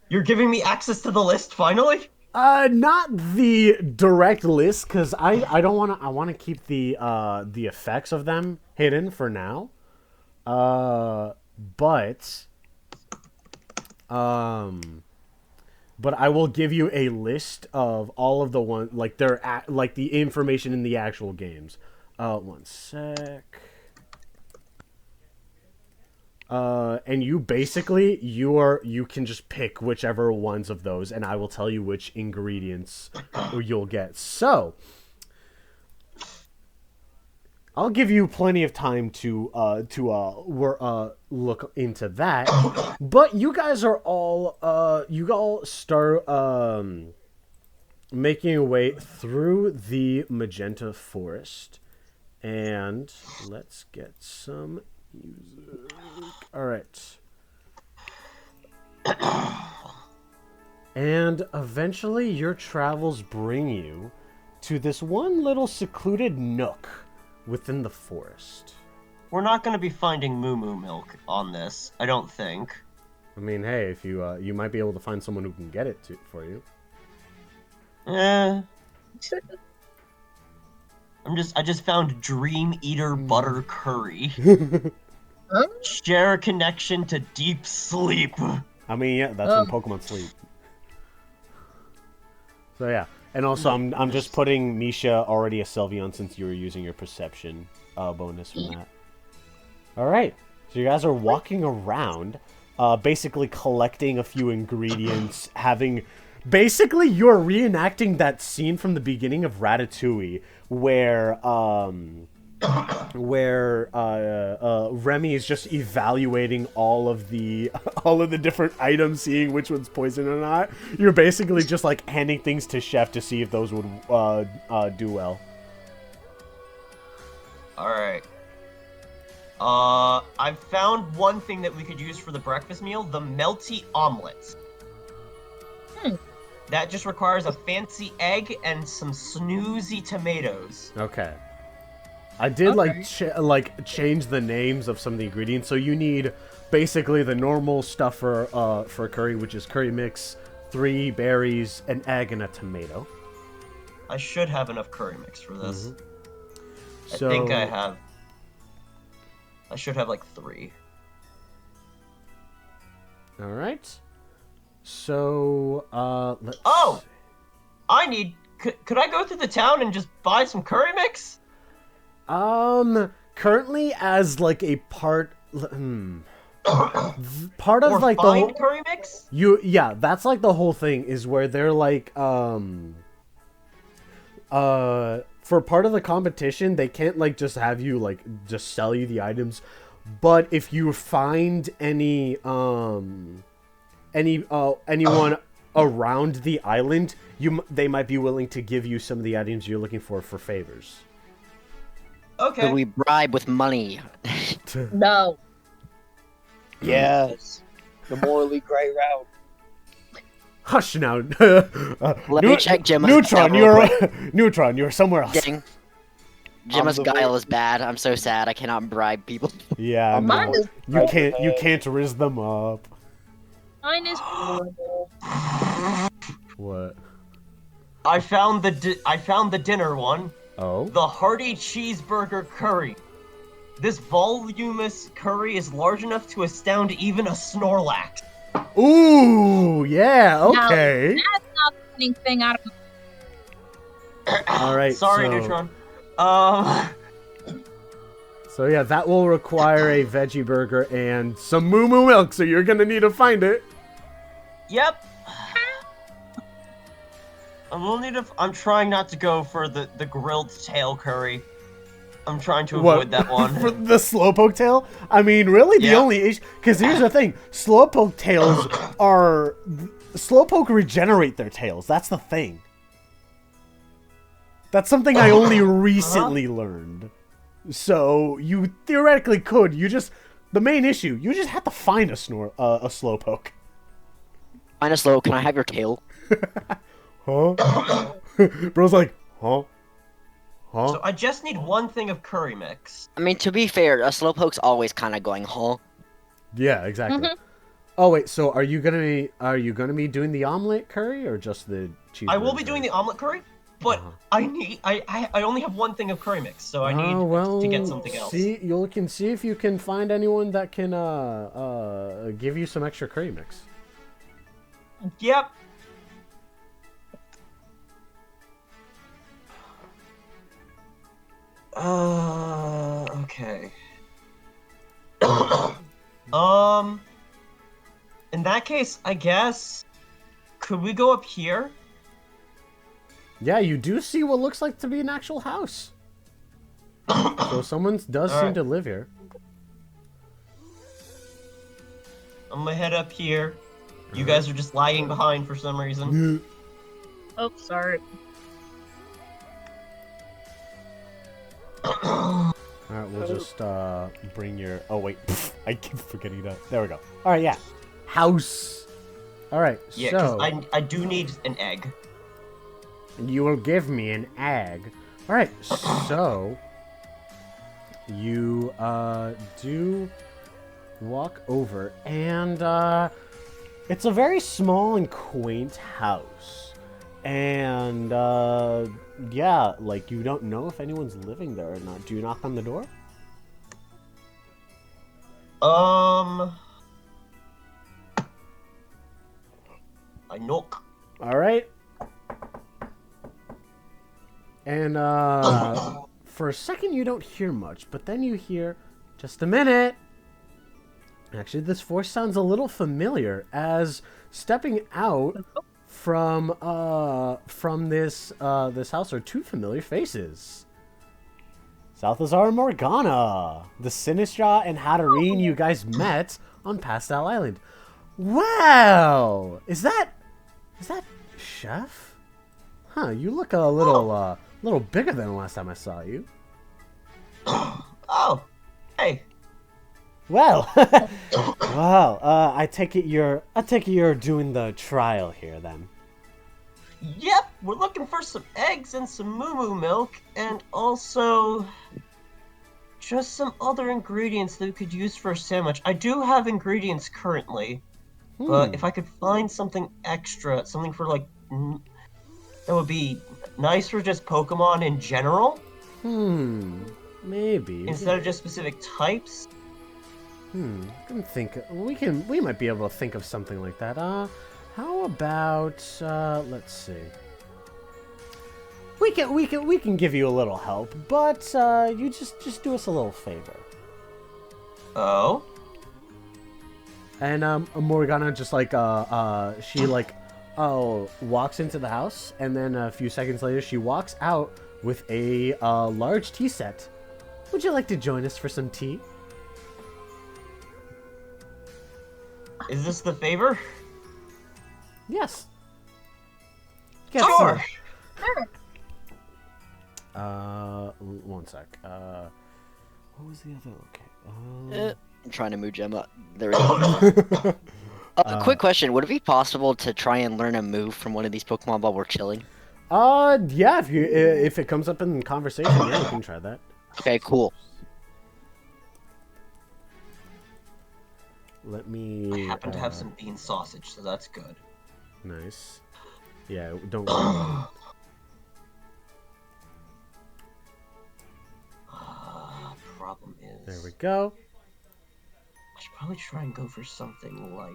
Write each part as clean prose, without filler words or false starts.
You're giving me access to the list finally? Not the direct list, because I don't want to. I want to keep the effects of them hidden for now. Uh, but um, but I will give you a list of all of the one like like the information in the actual games. One sec. And you basically you can just pick whichever ones of those, and I will tell you which ingredients you'll get. So I'll give you plenty of time to look into that. But you guys are all you all start making your way through the magenta forest, and let's get some music. All right. And eventually your travels bring you to this one little secluded nook within the forest. We're not going to be finding moo moo milk on this, I don't think. I mean, hey, if you you might be able to find someone who can get it for you. Eh. I just found Dream Eater Butter Curry. Huh? Share a connection to deep sleep. I mean, yeah, that's when Pokemon sleep. So yeah, and also I'm just putting Micha already a Sylveon since you were using your perception bonus from that. All right, so you guys are walking around, basically collecting a few ingredients, having. Basically, you're reenacting that scene from the beginning of Ratatouille, where Remy is just evaluating all of the different items, seeing which one's poison or not. You're basically just like handing things to Chef to see if those would do well. All right. I've found one thing that we could use for the breakfast meal: the melty omelets. That just requires a fancy egg and some snoozy tomatoes. Okay. I did change the names of some of the ingredients, so you need basically the normal stuff for curry, which is curry mix, 3 berries, an egg, and a tomato. I should have enough curry mix for this. So, I think I have. I should have like 3. All right. So, let's. Oh, I need. Could I go through the town and just buy some curry mix? Currently as like a part part of or like the find whole, curry mix? yeah, that's like the whole thing is where they're like for part of the competition, they can't like just have you like just sell you the items, but if you find anyone around the island, they might be willing to give you some of the items you're looking for favors. Okay. Could we bribe with money? No. Yes. The morally gray route. Hush now. Let me check Gemma's Neutron, guile real quick. Neutron, you're somewhere else. Dang. Gemma's I'm the guile vote. is bad. I'm so sad. I cannot bribe people. Yeah, Mine no, is you can't riz them up. Mine is horrible. What? I found the dinner one. Oh. The hearty cheeseburger curry. This voluminous curry is large enough to astound even a Snorlax. Ooh, yeah, okay. Now, that's not the winning thing out of All right. Sorry, so, Neutron. So yeah, that will require a veggie burger and some moo moo milk. So you're gonna need to find it. Yep. I'm trying not to go for the grilled tail curry. I'm trying to avoid that one. For the slowpoke tail? I mean, really, the Yeah. only issue, because here's the thing: slowpoke tails slowpoke regenerate their tails. That's the thing. That's something I only recently learned. So you theoretically could. The main issue, you just have to find a slowpoke. Find a slow. Can I have your tail? Huh? Bro's like, huh? Huh? So I just need one thing of curry mix. I mean, to be fair, a slowpoke's always kind of going, huh? Yeah, exactly. Oh wait, so are you gonna be doing the omelet curry or just the cheeseburger? I will be doing the omelet curry, but I only have one thing of curry mix, so I need to get something else. You can see if you can find anyone that can give you some extra curry mix. Yep. Okay. In that case, I guess, could we go up here? Yeah, you do see what looks like to be an actual house. So someone does seem to live here. I'm gonna head up here. You guys are just lagging behind for some reason. Oh, sorry. Alright, we'll just bring your... Oh, wait. I keep forgetting that. There we go. Alright, yeah. House. Alright, Yeah, so... because I do need an egg. You will give me an egg. Alright, so... You do walk over, and it's a very small and quaint house. And yeah, like, you don't know if anyone's living there or not. Do you knock on the door? I knock. Alright. And for a second you don't hear much, but then you hear, just a minute. Actually, this voice sounds a little familiar, as stepping out from this house are two familiar faces. Salthazar and Morgana, the Sinistra and Hatterene you guys met on Pastel Island. Wow, is that Chef? Huh, you look a little bigger than the last time I saw you. Oh, hey. Well, well, I take it you're doing the trial here then. Yep, we're looking for some eggs and some moo milk, and also just some other ingredients that we could use for a sandwich. I do have ingredients currently, but if I could find something extra, something for like that would be nice for just Pokemon in general. Maybe. Instead of just specific types. I can think. We might be able to think of something like that. How about let's see. We can give you a little help, but you just do us a little favor. Oh. And Morgana just like she like walks into the house, and then a few seconds later she walks out with a large tea set. Would you like to join us for some tea? Is this the favor? Yes. Sure. One sec. What was the other? Okay. I'm trying to move Gemma. There we go. Quick question: would it be possible to try and learn a move from one of these Pokemon while we're chilling? Yeah. If it comes up in conversation, yeah, you can try that. Okay, cool. Let me. I happen to have some bean sausage, so that's good. Nice. Yeah, don't worry. Problem is. There we go. I should probably try and go for something light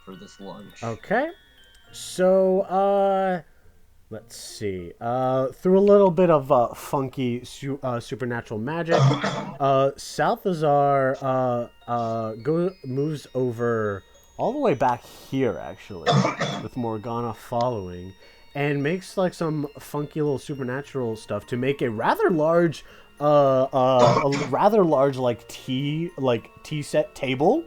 for this lunch. Okay. So, let's see. Through a little bit of funky supernatural magic, Salthazar moves over all the way back here, actually, with Morgana following, and makes like some funky little supernatural stuff to make a rather large like tea set table,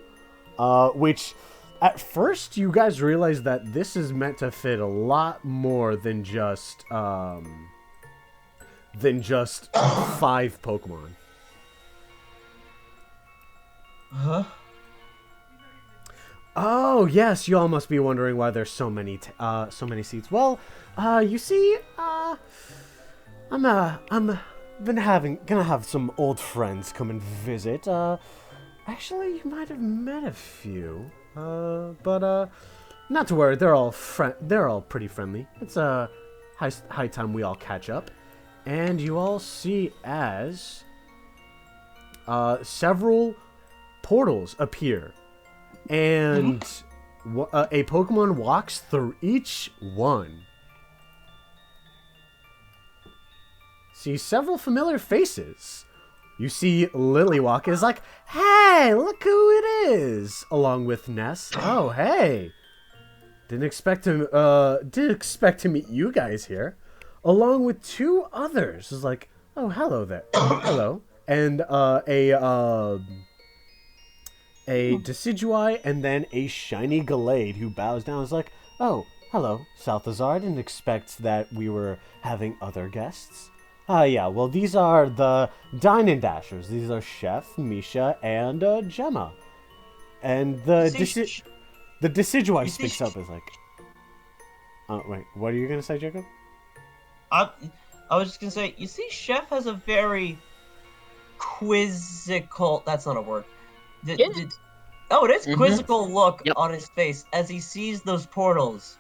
which at first you guys realize that this is meant to fit a lot more than just 5 Pokemon. Huh? Oh yes, you all must be wondering why there's so many seats. Well, you see, I'm gonna have some old friends come and visit. Actually, you might have met a few. But not to worry. They're all pretty friendly. It's a high time we all catch up, and you all see as several portals appear, and a Pokemon walks through each one. See several familiar faces. You see Lily walk is like, hey, look who it is, along with Ness. Oh, hey. Didn't expect to meet you guys here. Along with two others. Is like, oh, hello there. Hello. And a Decidueye and then a shiny Gallade who bows down is like, oh, hello, Salthazar. Didn't expect that we were having other guests. Yeah, well, these are the Dine & Dashers. These are Chef, Micha, and Gemma. And the Decidueye speaks up as like... wait, what are you going to say, Jacob? I was just going to say, you see, Chef has a very quizzical... That's not a word. It is quizzical look on his face as he sees those portals.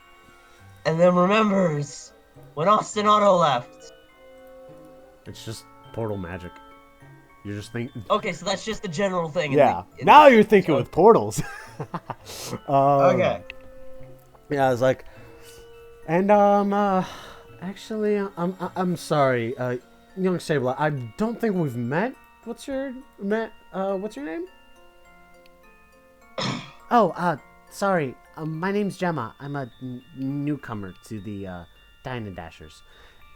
And then remembers when Ostinato left. It's just portal magic. You're just thinking... Okay, so that's just the general thing. Yeah. Now you're thinking with portals. Okay. Yeah, I was like... And, actually, I'm sorry, young Sabla, I don't think we've met. What's your name? Sorry, my name's Gemma. I'm a newcomer to the, Dine & Dashers.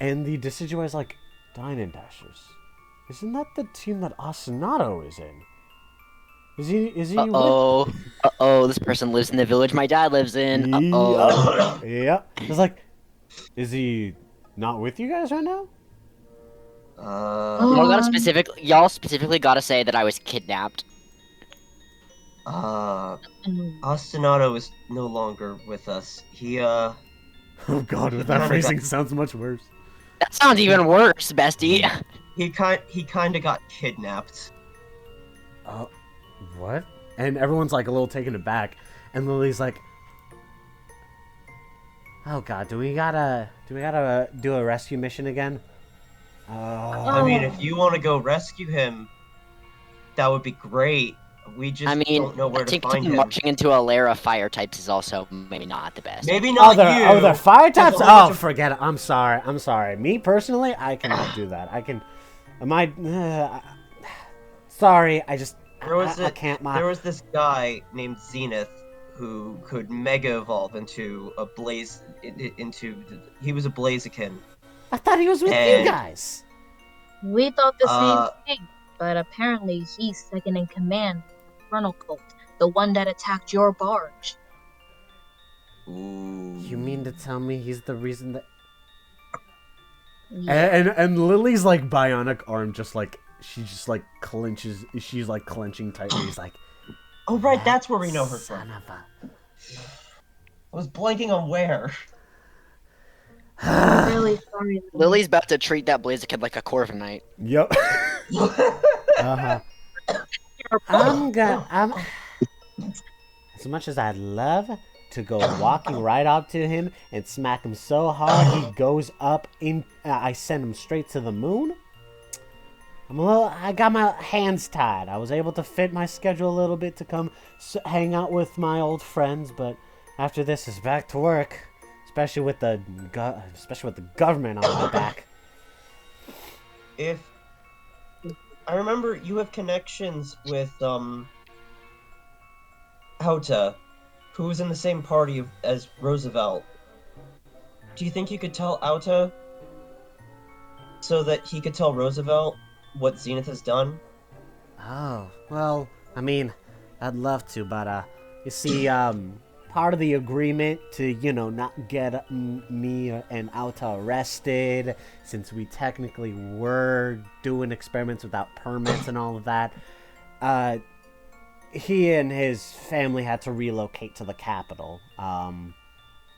And the Decidueye's like, Dine & Dashers? Isn't that the team that Ostinato is in? Is he? Uh-oh, this person lives in the village my dad lives in. Uh-oh. Yeah. It's like, is he not with you guys right now? Y'all specifically gotta say that I was kidnapped. Ostinato is no longer with us. He, Oh god, that phrasing sounds much worse. That sounds even worse, bestie. He kind of got kidnapped. What? And everyone's like a little taken aback, and Lily's like, "Oh God, do we gotta do a rescue mission again?" I mean, if you want to go rescue him, that would be great. We just don't know where to find him. Marching into a lair of fire types is also maybe not the best. Maybe not you. They're fire types? Oh, forget it. I'm sorry. Me, personally, I cannot do that. Sorry, I can't. There was this guy named Zenith who could mega evolve into a blaze... He was a Blaziken. I thought he was with you guys. We thought the same thing, but apparently he's second in command. Infernal Cult, the one that attacked your barge. Ooh. You mean to tell me he's the reason that... Yeah. And Lily's like bionic arm just like clenches. She's like clenching tightly. He's like, oh right, that's where we know her from. Son of a... I was blanking on where. I'm really sorry. Lily's about to treat that Blaziken like a Corviknight. Yep. I'm as much as I'd love to go walking right up to him and smack him so hard he goes up in. I send him straight to the moon. I got my hands tied. I was able to fit my schedule a little bit to come hang out with my old friends, but after this is back to work, especially with the government on my back. If I remember, you have connections with Houta, who's in the same party as Roosevelt. Do you think you could tell Houta so that he could tell Roosevelt what Zenith has done? Oh, well, I mean, I'd love to, but you see, part of the agreement to, not get me and Houta arrested, since we technically were doing experiments without permits and all of that, he and his family had to relocate to the capital.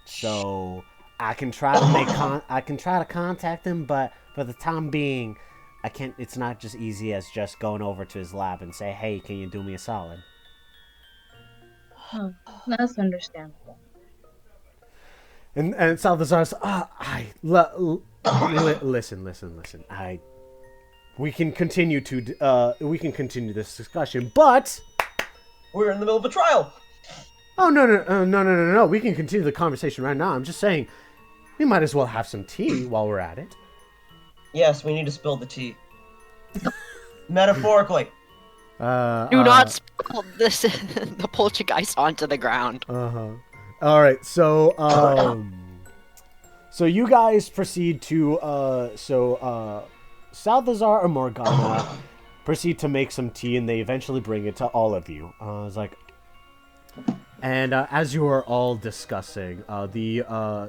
So I can try to contact him, but for the time being, I can't. It's not just easy as just going over to his lab and say, "Hey, can you do me a solid?" Oh, that's understandable. And Salazar's, listen. We can continue this discussion, but We're in the middle of a trial. oh no. We can continue the conversation right now. I'm just saying, we might as well have some tea while we're at it. Yes, we need to spill the tea. Metaphorically. Do not spill this the poltergeist onto the ground. All right, so so you guys proceed to Salazar or Morgana proceed to make some tea, and they eventually bring it to all of you. It's like, and as you are all discussing, the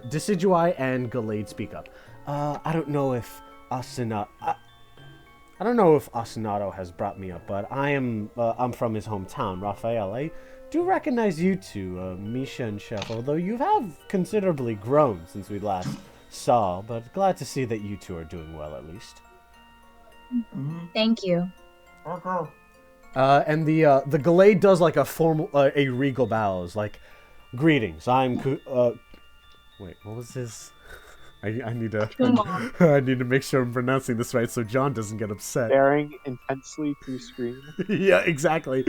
Decidui and Gallade speak up. I don't know if Ostinato has brought me up, but I'm from his hometown, Raphael. I do recognize you two, Micha and Chef, although you have considerably grown since we last saw, but glad to see that you two are doing well at least. Thank you. Okay. And the Gallade does like a formal, a regal bows, like, greetings, I'm wait, what was his? I need to I need to make sure I'm pronouncing this right so John doesn't get upset. Staring intensely through screen. Yeah, exactly.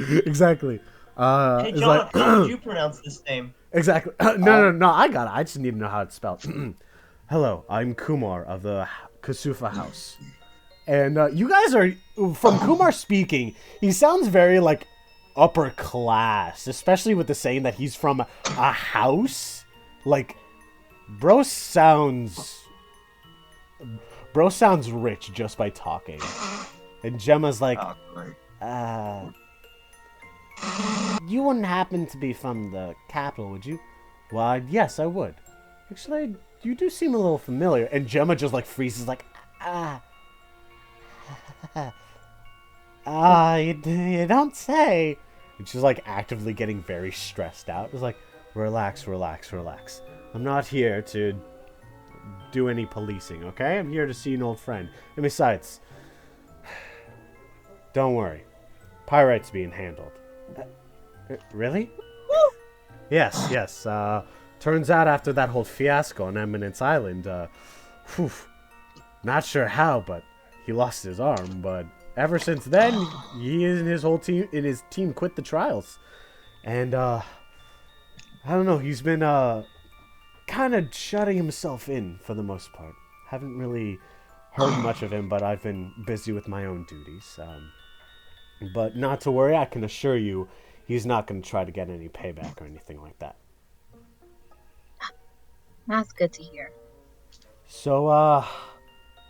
Hey, John, how would you pronounce this name? Exactly. No, I got it. I just need to know how it's spelled. Hello, I'm Kumar of the Kasufa House. And you guys are, from Kumar speaking, he sounds very, like, upper class, especially with the saying that he's from a house. Like, Bro sounds rich just by talking. And Gemma's like, you wouldn't happen to be from the capital, would you? Why, yes, I would. Actually, you do seem a little familiar. And Gemma just like freezes like, you don't say. And she's like actively getting very stressed out. It's like, relax. I'm not here to do any policing, okay? I'm here to see an old friend. And besides, don't worry. Pyrite's being handled. Really? Yes. Turns out after that whole fiasco on Eminence Island, not sure how, but he lost his arm. But ever since then, he and his whole team quit the trials. And, I don't know, he's been, kind of shutting himself in for the most part. Haven't really heard much of him, but I've been busy with my own duties. But not to worry, I can assure you he's not going to try to get any payback or anything like that. That's good to hear. So,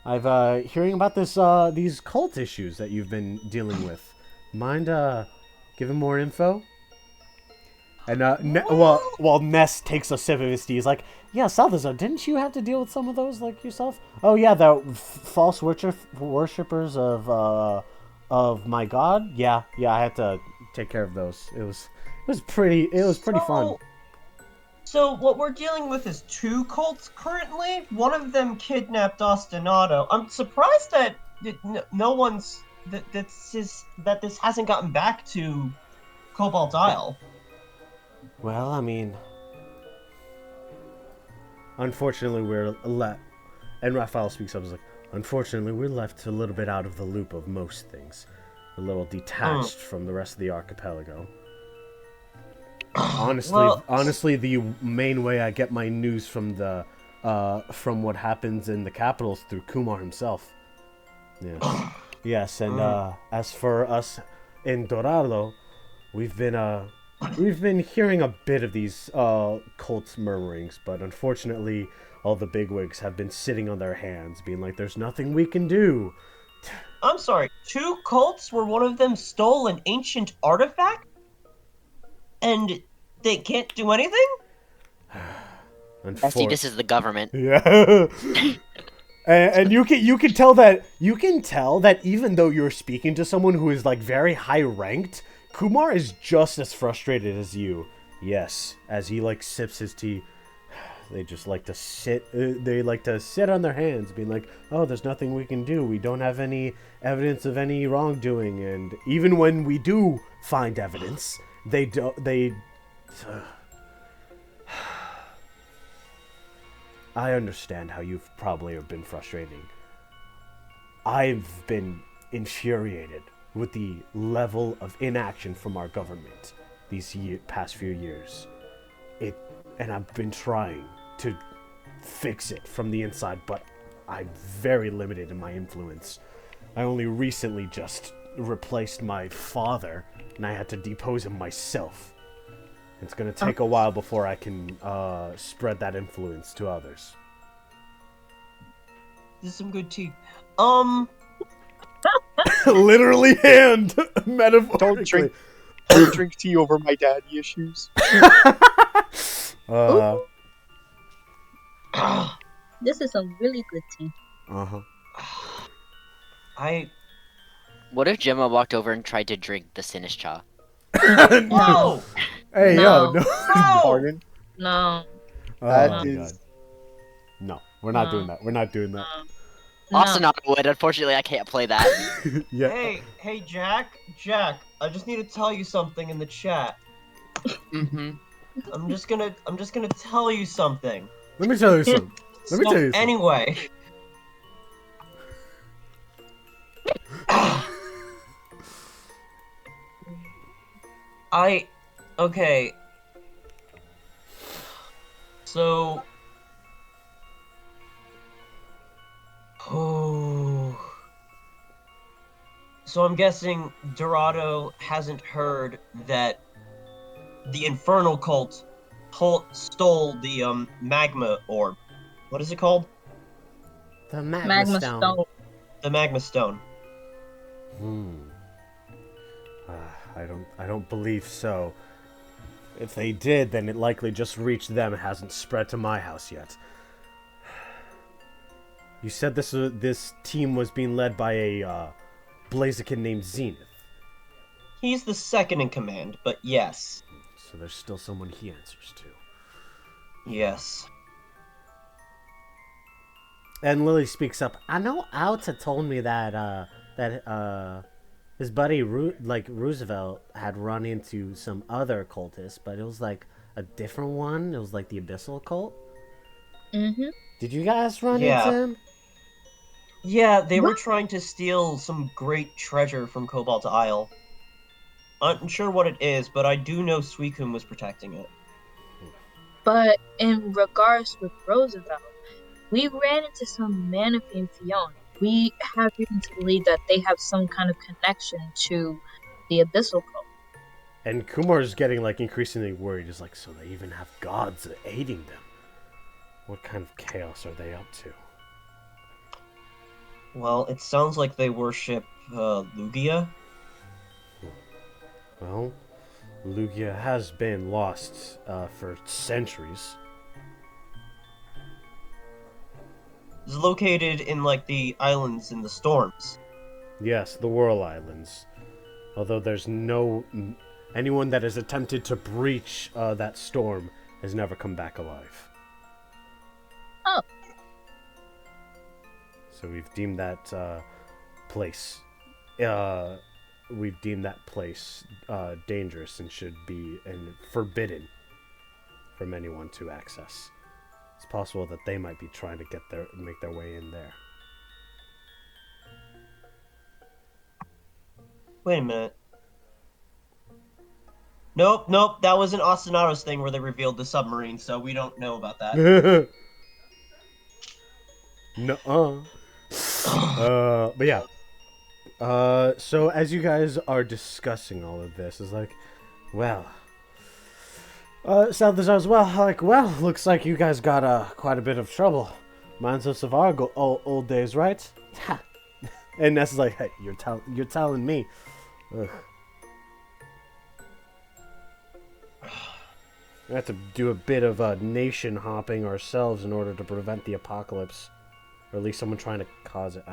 I've hearing about these cult issues that you've been dealing with. Mind giving more info? And while Ness takes a sip of his tea, he's like, "Yeah, Salazar, didn't you have to deal with some of those like yourself? Oh yeah, the false worshippers of my god. Yeah, I had to take care of those. It was pretty fun." So what we're dealing with is two cults currently. One of them kidnapped Ostinato. I'm surprised that this hasn't gotten back to Cobalt Isle. Well, I mean, unfortunately, and Raphael speaks up, is like, unfortunately, we're left a little bit out of the loop of most things. A little detached from the rest of the archipelago. Honestly, the main way I get my news from from what happens in the capital is through Kumar himself. Yeah. Yes, and as for us in Dorado, we've been hearing a bit of these cult murmurings, but unfortunately, all the bigwigs have been sitting on their hands, being like, "There's nothing we can do." I'm sorry, two cults where one of them stole an ancient artifact? And they can't do anything? See, this is the government. Yeah. And you can tell that even though you're speaking to someone who is like very high ranked, Kumar is just as frustrated as you. Yes, as he like sips his tea, they just like to sit. They like to sit on their hands, being like, "Oh, there's nothing we can do. We don't have any evidence of any wrongdoing." And even when we do find evidence, they I understand how you've probably been frustrating. I've been infuriated with the level of inaction from our government these past few years. And I've been trying to fix it from the inside, but I'm very limited in my influence. I only recently just replaced my father, and I had to depose him myself. It's going to take a while before I can spread that influence to others. This is some good tea. Literally hand, metaphorically. Don't drink tea over my daddy issues. This is some really good tea. What if Gemma walked over and tried to drink the Sinus Cha? No! Hey, No. yo, no. Pardon? No. That Oh, is. God. No, we're not doing that. We're not doing that. No. Ostinato would. Unfortunately, I can't play that. Yeah. Hey, Jack, I just need to tell you something in the chat. Mm-hmm. I'm just gonna tell you something. Let me tell you something. Let me tell you something. Anyway. Okay. So... So I'm guessing Dorado hasn't heard that the Infernal Cult stole the magma orb. What is it called? The Magma Stone. The magma stone. I don't believe so. If they did, then it likely just reached them. It hasn't spread to my house yet. You said this team was being led by a Blaziken named Zenith. He's the second in command, but yes. So there's still someone he answers to. Yes. And Lily speaks up. I know Alta told me that his buddy Roosevelt had run into some other cultists, but it was like a different one. It was like the Abyssal cult. Mm-hmm. Did you guys run into him? Yeah, they were trying to steal some great treasure from Cobalt Isle. I'm unsure what it is, but I do know Suicune was protecting it. But in regards with Roosevelt, we ran into some Manaphy and Fiona. We have reason to believe that they have some kind of connection to the Abyssal Cult. And Kumar's getting like increasingly worried. He's like, so they even have gods aiding them. What kind of chaos are they up to? Well, it sounds like they worship Lugia. Well, Lugia has been lost for centuries. It's located in like the islands in the storms. Yes, the Whirl Islands. Although there's anyone that has attempted to breach that storm has never come back alive. Oh. So we've deemed that place. We've deemed that place dangerous and should be forbidden from anyone to access. It's possible that they might be trying to make their way in there. Wait a minute. Nope. That was an Ostinato's thing where they revealed the submarine, so we don't know about that. Nuh-uh. But yeah. So as you guys are discussing all of this, it's like, well, South as well. Like, well, looks like you guys got quite a bit of trouble. Reminds us of our old days, right? Ha. And Ness is like, hey, you're telling me. Ugh. We have to do a bit of nation hopping ourselves in order to prevent the apocalypse, or at least someone trying to cause it.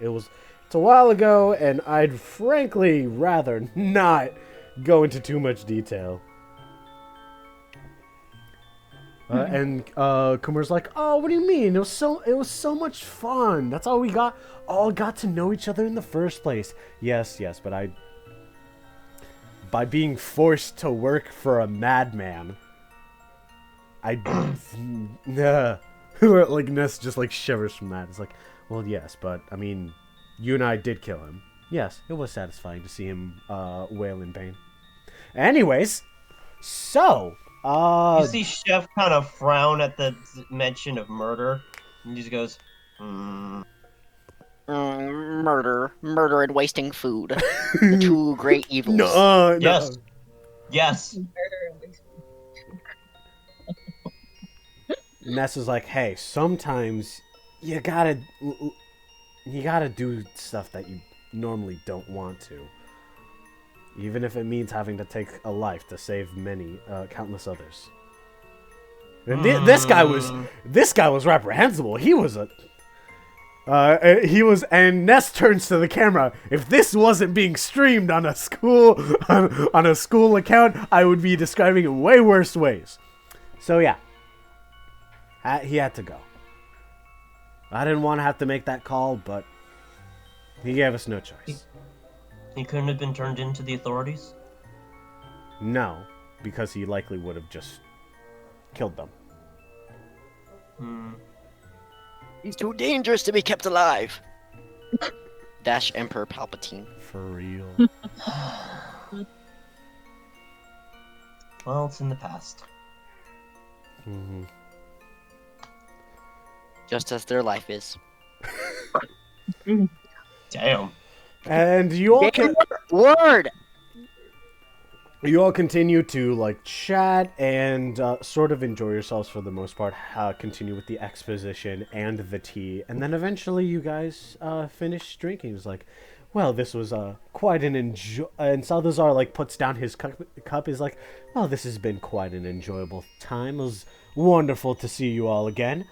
It's a while ago, and I'd frankly rather not go into too much detail. And Kumar's like, "Oh, what do you mean? It was so much fun. That's all we all got to know each other in the first place." Yes, but by being forced to work for a madman. Like Ness just like shivers from that. It's like, well, yes, but I mean, you and I did kill him. Yes, it was satisfying to see him wail in pain. Anyways, so You see Chef kind of frown at the mention of murder, and he just goes, Murder and wasting food. The two great evils. no, Yes. Yes. Ness is like, hey, sometimes you gotta do stuff that you normally don't want to, even if it means having to take a life to save many, countless others. And this guy was reprehensible. And Ness turns to the camera. If this wasn't being streamed on a school on a school account, I would be describing it in way worse ways. So yeah, he had to go. I didn't want to have to make that call, but he gave us no choice. He couldn't have been turned into the authorities? No, because he likely would have just killed them. He's too dangerous to be kept alive. Dash Emperor Palpatine. For real. Well, it's in the past. Mm-hmm. Just as their life is. Damn. And you all Word! You all continue to like chat and sort of enjoy yourselves for the most part. Continue with the exposition and the tea, and then eventually you guys finish drinking. It's like, well, this was quite an enjoy. And Salazar like puts down his cup. He's like, well, this has been quite an enjoyable time. It was wonderful to see you all again.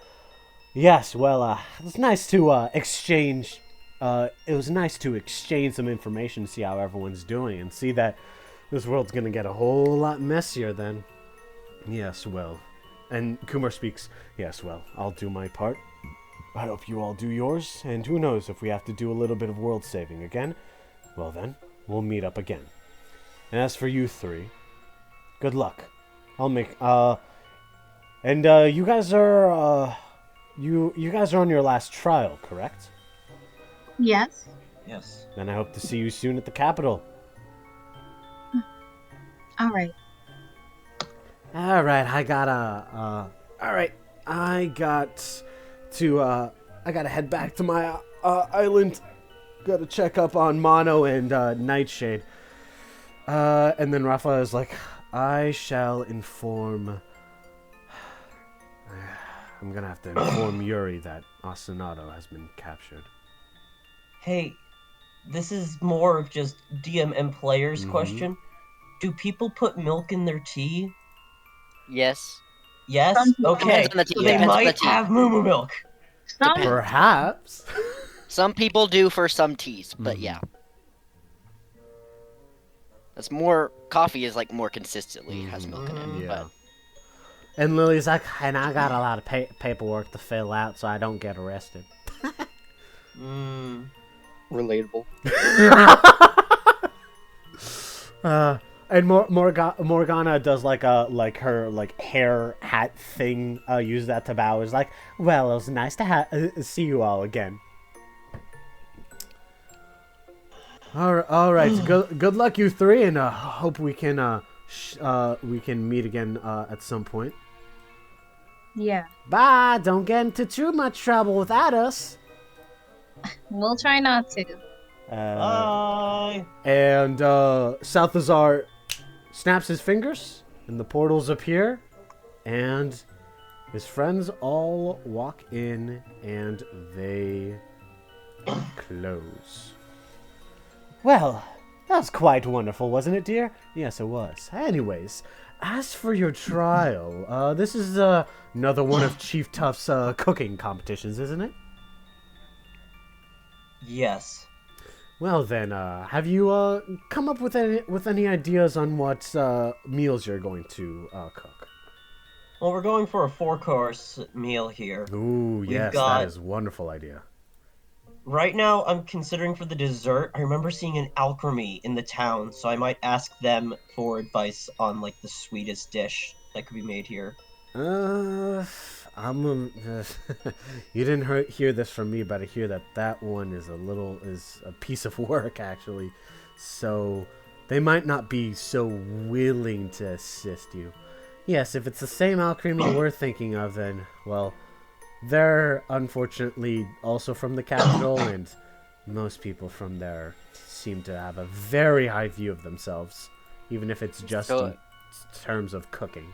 Yes, well, it was nice to exchange. It was nice to exchange some information, see how everyone's doing, and see that. This world's gonna get a whole lot messier then. Yes, well. And Kumar speaks, yes, well, I'll do my part. I hope you all do yours, and who knows if we have to do a little bit of world saving again. Well then, we'll meet up again. And as for you three, good luck. I'll make, and you guys are, you guys are on your last trial, correct? Yes. Yes. Then I hope to see you soon at the Capitol. All right. I gotta head back to my island. Gotta check up on Mono and Nightshade. And then Rafa is like, I shall inform. I'm gonna have to inform Yuri that Ostinato has been captured. Hey, this is more of just DM and players question. Do people put milk in their tea? Yes. Yes? Okay. Depends on the tea. So they Depends on the might tea. have moo milk. Depends. Perhaps. Some people do for some teas, but yeah. That's more. Coffee is like more consistently has milk in it. Yeah. But And Lily's like, and I got a lot of paperwork to fill out so I don't get arrested. Relatable. And Morgana does like her hair hat thing. Use that to bow. Is like, well, it was nice to see you all again. All right. Good luck, you three, and hope we can meet again at some point. Yeah. Bye. Don't get into too much trouble without us. We'll try not to. Bye. And Salthazar snaps his fingers, and the portals appear, and his friends all walk in, and they close. Well, that was quite wonderful, wasn't it, dear? Yes, it was. Anyways, as for your trial, this is another one of Chief Tuff's cooking competitions, isn't it? Yes. Well then, have you come up with any ideas on what meals you're going to cook? Well, we're going for a 4-course meal here. Ooh, yes, got- that is a wonderful idea. Right now, I'm considering for the dessert. I remember seeing an alchemy in the town, so I might ask them for advice on like the sweetest dish that could be made here. Uh, you didn't hear this from me, but I hear that one is a piece of work actually. So they might not be so willing to assist you. Yes, if it's the same alchemy we're thinking of, then well, they're unfortunately also from the capital, and most people from there seem to have a very high view of themselves, even if it's just So- in terms of cooking.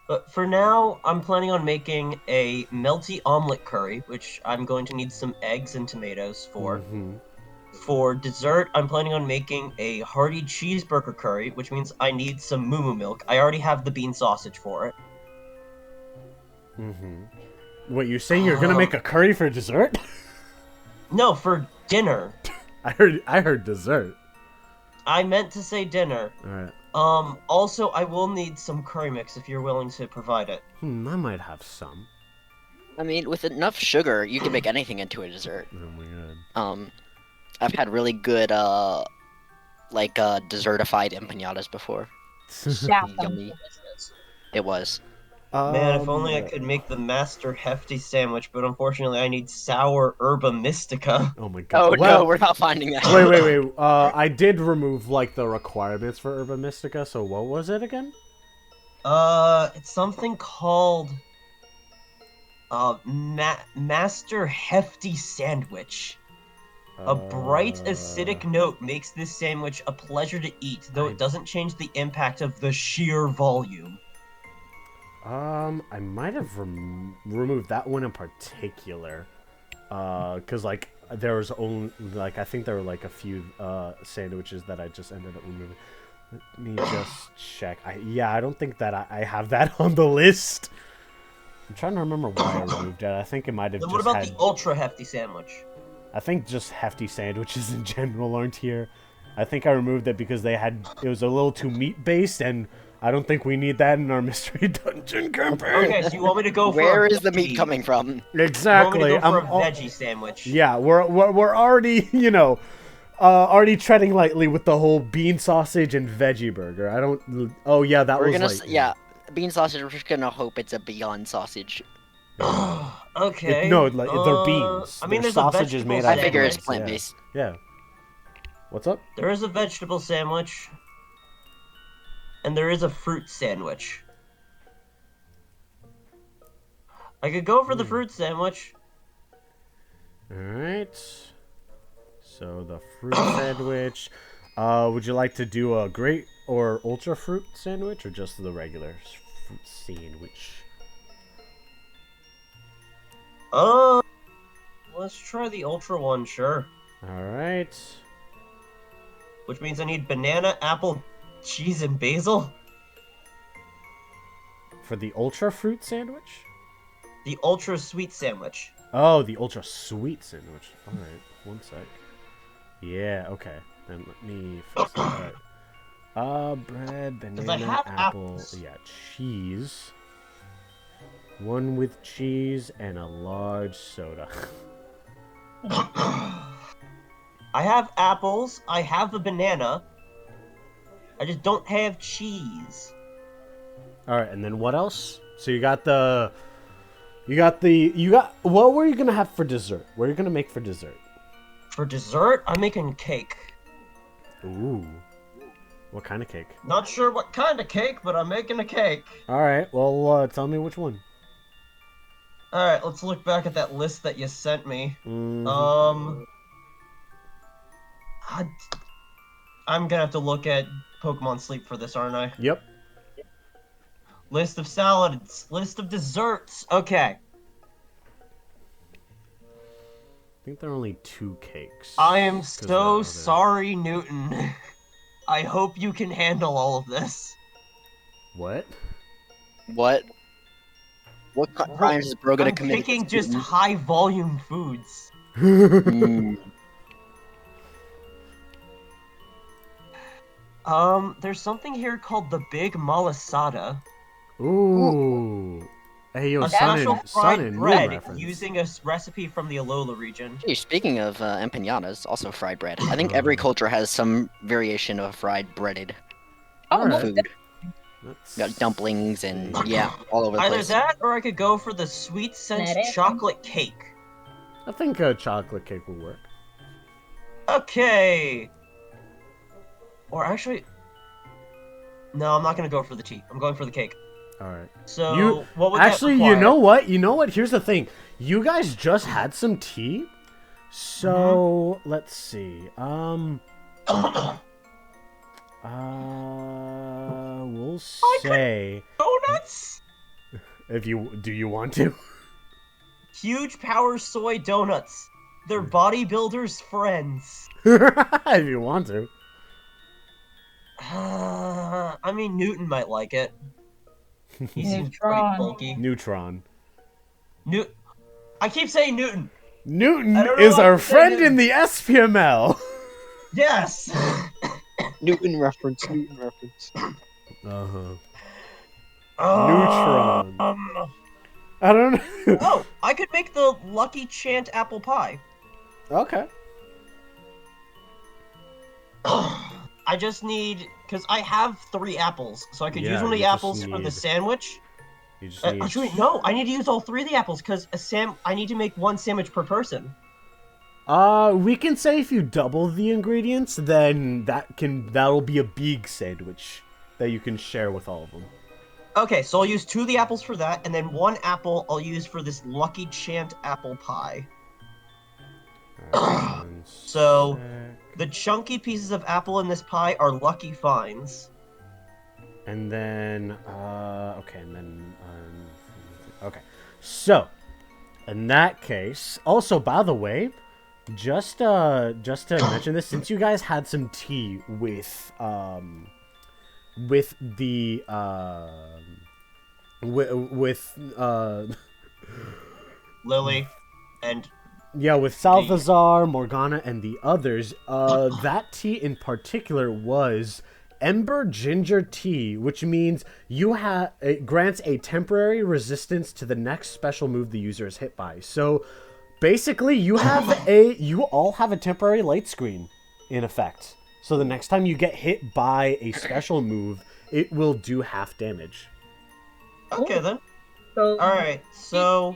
But for now, I'm planning on making a melty omelet curry, which I'm going to need some eggs and tomatoes for. Mm-hmm. For dessert, I'm planning on making a hearty cheeseburger curry, which means I need some moo milk. I already have the bean sausage for it. Mm-hmm. What, you're saying you're gonna make a curry for dessert? No, for dinner. I heard dessert. I meant to say dinner. Alright. Also, I will need some curry mix if you're willing to provide it. I might have some. I mean, with enough sugar, you can make anything into a dessert. Oh my god. I've had really good, dessertified empanadas before. Shaft on Yummy. delicious. It was. Man, if only I could make the master hefty sandwich, but unfortunately I need sour herba mystica. Oh my god. Oh no, we're not finding that. Wait. I did remove like the requirements for Herba Mystica, so what was it again? It's something called master hefty sandwich. A bright acidic note makes this sandwich a pleasure to eat, though it doesn't change the impact of the sheer volume. I might have removed that one in particular. Cause like there was only like I think there were like a few sandwiches that I just ended up removing. Let me just check. I don't think that I have that on the list. I'm trying to remember why I removed it. I think it might have Then just what about had. the ultra hefty sandwich? I think just hefty sandwiches in general aren't here. I think I removed it because it was a little too meat based, and I don't think we need that in our mystery dungeon campaign. Okay, so you want me to go for Where a is the meat veggie- coming from? Exactly. You want me to go for a al- veggie sandwich? Yeah, we're already, already treading lightly with the whole bean sausage and veggie burger. I don't. Oh yeah, that We're was gonna, like. yeah, bean sausage. We're just gonna hope it's a Beyond sausage. Okay. No, like they're beans. I mean, They're there's a sausages vegetable made I out of figure beans. it's plant-based. Yeah. What's up? There is a vegetable sandwich. And there is a fruit sandwich. I could go for the fruit sandwich. All right. So the fruit sandwich. Would you like to do a great or ultra fruit sandwich, or just the regular fruit sandwich? Let's try the ultra one, sure. All right. Which means I need banana, apple, cheese, and basil. For the ultra fruit sandwich? The ultra sweet sandwich. Oh, the ultra sweet sandwich. All right. One sec. Yeah. Okay. Then let me fix that. All right. Bread, banana, have apple. apples. Yeah, cheese. One with cheese and a large soda. I have apples. I have a banana. I just don't have cheese. All right, and then what else? So you got what were you gonna have for dessert? What are you gonna make for dessert? For dessert, I'm making cake. Ooh, what kind of cake? Not sure what kind of cake, but I'm making a cake. All right, well, tell me which one. Alright, let's look back at that list that you sent me. Mhm. I'm gonna have to look at Pokemon Sleep for this, aren't I? Yep. List of salads, list of desserts. Okay. I think there are only 2 cakes. I am 'Cause so they're- sorry, Newton. I hope you can handle all of this. What? What? What crimes is bro gonna I'm commit? picking just high volume foods. Mm. There's something here called the Big Malasada. Ooh. Hey, yo, A Sun special and fried Moon bread reference. using a recipe from the Alola region. Hey, speaking of empanadas, also fried bread. I think every culture has some variation of fried breaded Oh, Alright. most food. Let's Got dumplings and see. yeah, all over the Either place. that, or I could go for the sweet scent That is- chocolate cake. I think a chocolate cake will work. Okay. Or actually, no, I'm not gonna go for the tea. I'm going for the cake. Alright. So You- what would Actually, that you require? know what? You know what? Here's the thing. You guys just had some tea. So, let's see. We'll say Donuts? if you do you want to? Huge power soy donuts. They're bodybuilders' friends. If you want to. I mean, Newton might like it. He seems pretty Neutron. bulky. Neutron. I keep saying Newton. Newton I don't know is why our I'm saying friend Newton. in the SPML. Yes. Newton reference. Newton reference. Uh-huh. Uh, Neutron. I don't know. Oh, I could make the Lucky Chant apple pie. Okay. I just need, because I have 3 apples, so I could Yeah, use one of you the just apples for the need- sandwich. You just need... Actually, no, I need to use all 3 of the apples because I need to make 1 sandwich per person. We can say if you double the ingredients, then that'll be a big sandwich that you can share with all of them. Okay, so I'll use 2 of the apples for that, and then 1 apple I'll use for this Lucky Chant apple pie. Alright, 1 So- sec. The chunky pieces of apple in this pie are Lucky Finds. And then, okay, and then, okay. So, in that case, also, by the way, just to mention this, since you guys had some tea with the, Lily and yeah, with Salvazar, Morgana, and the others, that tea in particular was Ember Ginger Tea, which means it grants a temporary resistance to the next special move the user is hit by. So, basically, you all have a temporary light screen, in effect. So the next time you get hit by a special move, it will do half damage. okay then. So All right, so